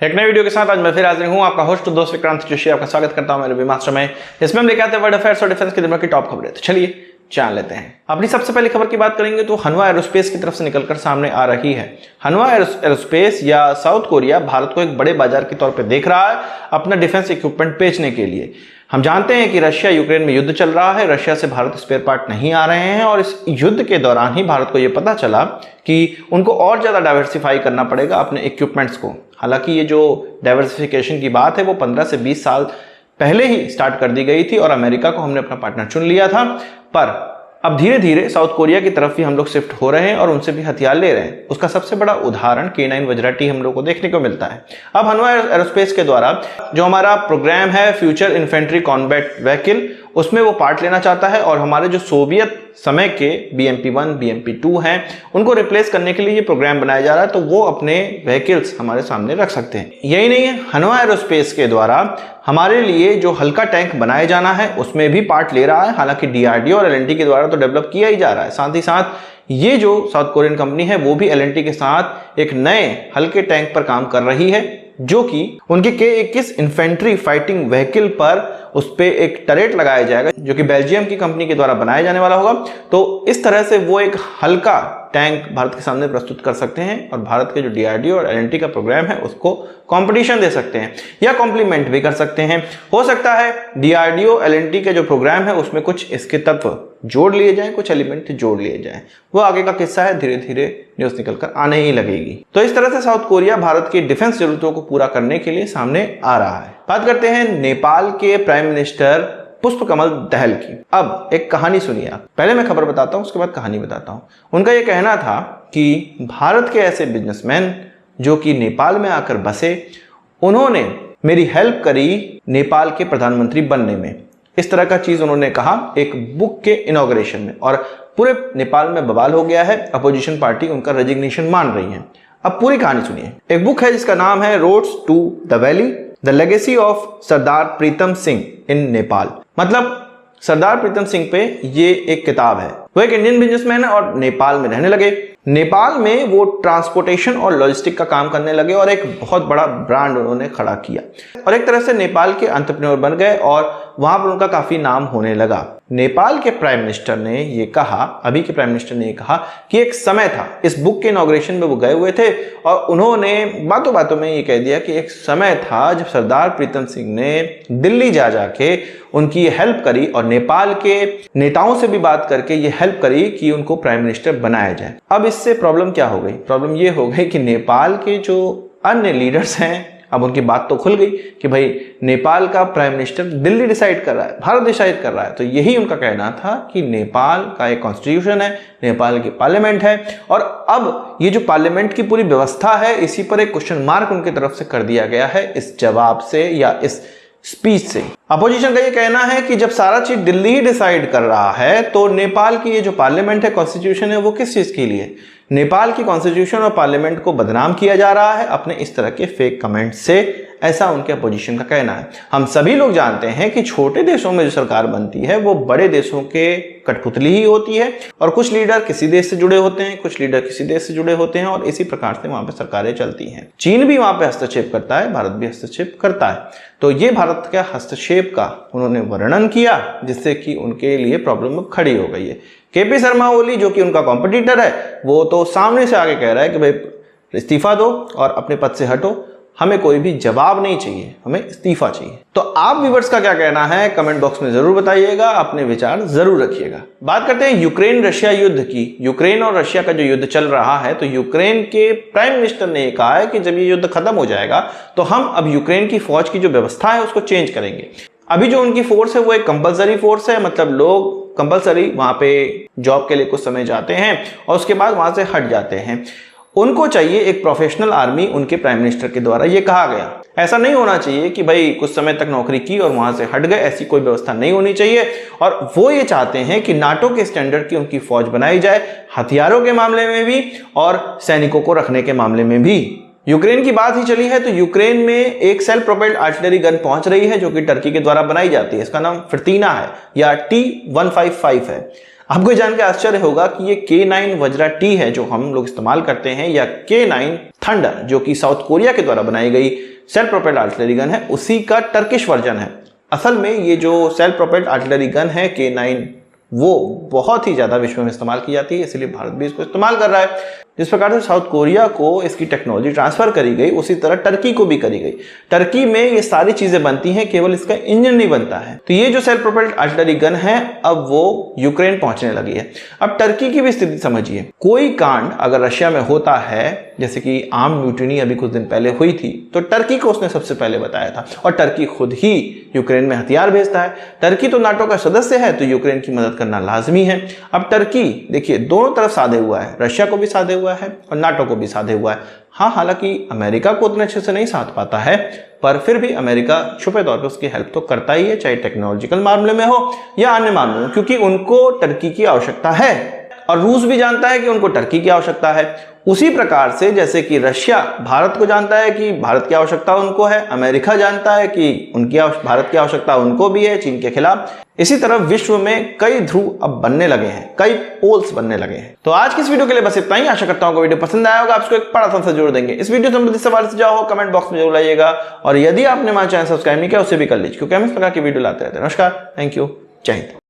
एक नई वीडियो के साथ आज मैं फिर हाजिर हूं, आपका होस्ट दोस्त विक्रांत जोशी आपका स्वागत करता हूं मेरे वी मास्टर में। इसमें हम लेकर आते हैं वर्ल्ड अफेयर्स और डिफेंस के दिनों की टॉप खबरें। तो चलिए जान लेते हैं। अपनी सबसे पहली खबर की बात करेंगे तो हनवा एरोस्पेस की तरफ से निकलकर सामने आ रही है। हनवा एरोस्पेस या साउथ कोरिया भारत को एक बड़े बाजार के तौर पर देख रहा है अपना डिफेंस इक्विपमेंट बेचने के लिए। हम जानते हैं कि रशिया यूक्रेन में युद्ध चल रहा है, रशिया से भारत स्पेयर पार्ट नहीं आ रहे हैं और इस युद्ध के दौरान ही भारत को यह पता चला कि उनको और ज़्यादा डाइवर्सिफाई करना पड़ेगा अपने इक्विपमेंट्स को। हालांकि ये जो डाइवर्सिफिकेशन की बात है वो 15 से 20 साल पहले ही स्टार्ट कर दी गई थी और अमेरिका को हमने अपना पार्टनर चुन लिया था, पर अब धीरे धीरे साउथ कोरिया की तरफ भी हम लोग शिफ्ट हो रहे हैं और उनसे भी हथियार ले रहे हैं। उसका सबसे बड़ा उदाहरण K9 वज्रा-T हम लोग को देखने को मिलता है। अब हनवा एरोस्पेस के द्वारा जो हमारा प्रोग्राम है फ्यूचर इन्फेंट्री कॉम्बैट व्हीकल, उसमें वो पार्ट लेना चाहता है और हमारे जो सोवियत समय के BMP-1 BMP-2 हैं उनको रिप्लेस करने के लिए ये प्रोग्राम बनाया जा रहा है, तो वो अपने व्हीकल्स हमारे सामने रख सकते हैं। यही नहीं है, हनवा एरोस्पेस के द्वारा हमारे लिए जो हल्का टैंक बनाया जाना है उसमें भी पार्ट ले रहा है। हालांकि DRDO और L&T के द्वारा तो डेवलप किया ही जा रहा है, साथ ही साथ ये जो साउथ कोरियन कंपनी है वो भी L&T के साथ एक नए हल्के टैंक पर काम कर रही है जो कि उनके K21 इन्फेंट्री फाइटिंग व्हीकल पर उस पे एक टरेट लगाया जाएगा जो कि बेल्जियम की कंपनी के द्वारा बनाया जाने वाला होगा। तो इस तरह से वो एक हल्का टैंक भारत के सामने प्रस्तुत कर सकते हैं और भारत के जो DRDO और L&T का प्रोग्राम है उसको कंपटीशन दे सकते हैं या कॉम्प्लीमेंट भी कर सकते हैं। हो सकता है DRDO L&T के जो प्रोग्राम है उसमें कुछ इसके तत्व जोड़ लिए जाएं, कुछ एलिमेंट जोड़ लिए जाएं, वो आगे का किस्सा है, धीरे धीरे न्यूज निकलकर आने ही लगेगी। तो इस तरह से साउथ कोरिया भारत की डिफेंस जरूरतों को पूरा करने के लिए सामने आ रहा है। बात करते हैं नेपाल के प्राइम मिनिस्टर पुष्पकमल दहल की। अब एक कहानी सुनिए आप, पहले मैं खबर बताता हूं उसके बाद कहानी बताता हूं। उनका यह कहना था कि भारत के ऐसे बिजनेसमैन जो कि नेपाल में आकर बसे, उन्होंने मेरी हेल्प करी नेपाल के प्रधानमंत्री बनने में। इस तरह का चीज उन्होंने कहा एक बुक के इनॉग्रेशन में और पूरे नेपाल में बवाल हो गया है। अपोजिशन पार्टी उनका रेजिग्नेशन मान रही है। अब पूरी कहानी सुनिए। एक बुक है जिसका नाम है roads to the valley, the legacy of Sardar Pritam Singh in Nepal. मतलब सरदार प्रीतम सिंह पे ये एक किताब है। वो एक इंडियन बिजनेसमैन है और नेपाल में रहने लगे। नेपाल में वो ट्रांसपोर्टेशन और लॉजिस्टिक का काम करने लगे और एक बहुत बड़ा ब्रांड उन्होंने खड़ा किया और एक तरह से नेपाल के एंटरप्रेन्योर बन गए और वहां पर उनका काफी नाम होने लगा। नेपाल के प्राइम मिनिस्टर ने ये कहा, अभी के प्राइम मिनिस्टर ने ये कहा कि एक समय था, इस बुक के इनॉग्रेशन में वो गए हुए थे और उन्होंने बातों बातों में ये कह दिया कि एक समय था जब सरदार प्रीतम सिंह ने दिल्ली जा जाके उनकी हेल्प करी और नेपाल के नेताओं से भी बात करके ये हेल्प करी कि उनको प्राइम मिनिस्टर बनाया जाए। अब इससे प्रॉब्लम क्या हो गई? प्रॉब्लम ये हो गई कि नेपाल के जो अन्य लीडर्स हैं, अब उनकी बात तो खुल गई कि भाई नेपाल का प्राइम मिनिस्टर दिल्ली डिसाइड कर रहा है, भारत डिसाइड कर रहा है। तो यही उनका कहना था कि नेपाल का एक कॉन्स्टिट्यूशन है, नेपाल की पार्लियामेंट है और अब ये जो पार्लियामेंट की पूरी व्यवस्था है इसी पर एक क्वेश्चन मार्क उनकी तरफ से कर दिया गया है इस जवाब से या इस स्पीच से। अपोजिशन का ये कहना है कि जब सारा चीज दिल्ली ही डिसाइड कर रहा है तो नेपाल की ये जो पार्लियामेंट है, कॉन्स्टिट्यूशन है, वो किस चीज के लिए? नेपाल की कॉन्स्टिट्यूशन और पार्लियामेंट को बदनाम किया जा रहा है अपने इस तरह के फेक कमेंट से, ऐसा उनके अपोजिशन का कहना है। हम सभी लोग जानते हैं कि छोटे देशों में जो सरकार बनती है वो बड़े देशों के कठपुतली ही होती है और कुछ लीडर किसी देश से जुड़े होते हैं, कुछ लीडर किसी देश से जुड़े होते हैं और इसी प्रकार से वहां पे सरकारें चलती हैं। चीन भी वहां पे हस्तक्षेप करता है, भारत भी हस्तक्षेप करता है। तो ये भारत के हस्तक्षेप का उन्होंने वर्णन किया जिससे कि उनके लिए प्रॉब्लम खड़ी हो गई है। KP शर्मा ओली जो कि उनका कॉम्पिटिटर है वो तो सामने से आगे कह रहा है कि भाई इस्तीफा दो और अपने पद से हटो, हमें कोई भी जवाब नहीं चाहिए, हमें इस्तीफा चाहिए। तो आप व्यूअर्स का क्या कहना है कमेंट बॉक्स में जरूर बताइएगा, अपने विचार जरूर रखिएगा। बात करते हैं यूक्रेन रशिया युद्ध की। यूक्रेन और रशिया का जो युद्ध चल रहा है तो यूक्रेन के प्राइम मिनिस्टर ने कहा है कि जब ये युद्ध खत्म हो जाएगा तो हम अब यूक्रेन की फौज की जो व्यवस्था है उसको चेंज करेंगे। अभी जो उनकी फोर्स है वो एक कंपलसरी फोर्स है, मतलब लोग कंपलसरी वहां पे जॉब के लिए कुछ समय जाते हैं और उसके बाद वहां से हट जाते हैं। उनको चाहिए एक प्रोफेशनल आर्मी, उनके प्राइम मिनिस्टर के द्वारा ये कहा गया। ऐसा नहीं होना चाहिए कि भाई कुछ समय तक नौकरी की और वहां से हट गए, ऐसी कोई व्यवस्था नहीं होनी चाहिए। और वो ये चाहते हैं कि नाटो के स्टैंडर्ड की उनकी फौज बनाई जाए, हथियारों के मामले में भी और सैनिकों को रखने के मामले में भी। यूक्रेन की बात ही चली है तो यूक्रेन में एक सेल्फ प्रोपेल्ड आर्टिलरी गन पहुंच रही है जो कि टर्की के द्वारा बनाई जाती है। इसका नाम फिरतीना है या T155 है। आपको जान के आश्चर्य होगा कि ये K9 वज्रा-T है जो हम लोग इस्तेमाल करते हैं, या K9 थंडर, जो कि साउथ कोरिया के द्वारा बनाई गई सेल्फ प्रोपेल्ड आर्टिलरी गन है, उसी का टर्किश वर्जन है। असल में ये जो सेल्फ प्रोपेल्ड आर्टिलरी गन है K9, वो बहुत ही ज़्यादा विश्व में इस्तेमाल की जाती है, इसलिए भारत भी इसको इस्तेमाल कर रहा है। जिस प्रकार से साउथ कोरिया को इसकी टेक्नोलॉजी ट्रांसफर करी गई, उसी तरह टर्की को भी करी गई। टर्की में ये सारी चीजें बनती हैं, केवल इसका इंजन नहीं बनता है। तो ये जो सेल्फ प्रोपेल्ड आर्टिलरी गन है, अब वो यूक्रेन पहुंचने लगी है। अब टर्की की भी स्थिति समझिए। कोई कांड अगर रशिया में होता है, जैसे कि आर्म म्यूटिनी अभी कुछ दिन पहले हुई थी, तो टर्की को उसने सबसे पहले बताया था, और टर्की खुद ही यूक्रेन में हथियार भेजता है। टर्की तो नाटो का सदस्य है, तो यूक्रेन की मदद करना लाजमी है। अब टर्की देखिए दोनों तरफ साधे हुआ है, रशिया को भी साधे हुआ है और नाटो को भी साधे हुआ है। हाँ, हालांकि अमेरिका को उतने अच्छे से नहीं साध पाता है, पर फिर भी अमेरिका छुपे तौर पर उसकी हेल्प तो करता ही है, चाहे टेक्नोलॉजिकल मामले में हो या अन्य मामलों में, क्योंकि उनको टर्की की आवश्यकता है और रूस भी जानता है कि उनको टर्की की आवश्यकता है। उसी प्रकार से जैसे कि रशिया भारत को जानता है कि भारत की आवश्यकता उनको है, अमेरिका जानता है कि उनकी भारत की आवश्यकता उनको भी है चीन के खिलाफ। इसी तरह विश्व में कई ध्रुव अब बनने लगे हैं, कई पोल्स बनने लगे हैं। तो आज की इस वीडियो के लिए बस इतना ही। आशा करता हूं वीडियो पसंद आया होगा। आपको एक बड़ा सा आंसर जरूर देंगे। इस वीडियो संबंधित सवाल से जाओ कमेंट बॉक्स में जरूर लाइएगा, और यदि आपने हमारा चैनल सब्सक्राइब नहीं किया उसे भी कर लीजिए, क्योंकि हम इस प्रकार की वीडियो लाते रहते हैं। नमस्कार, थैंक यू, जय हिंद।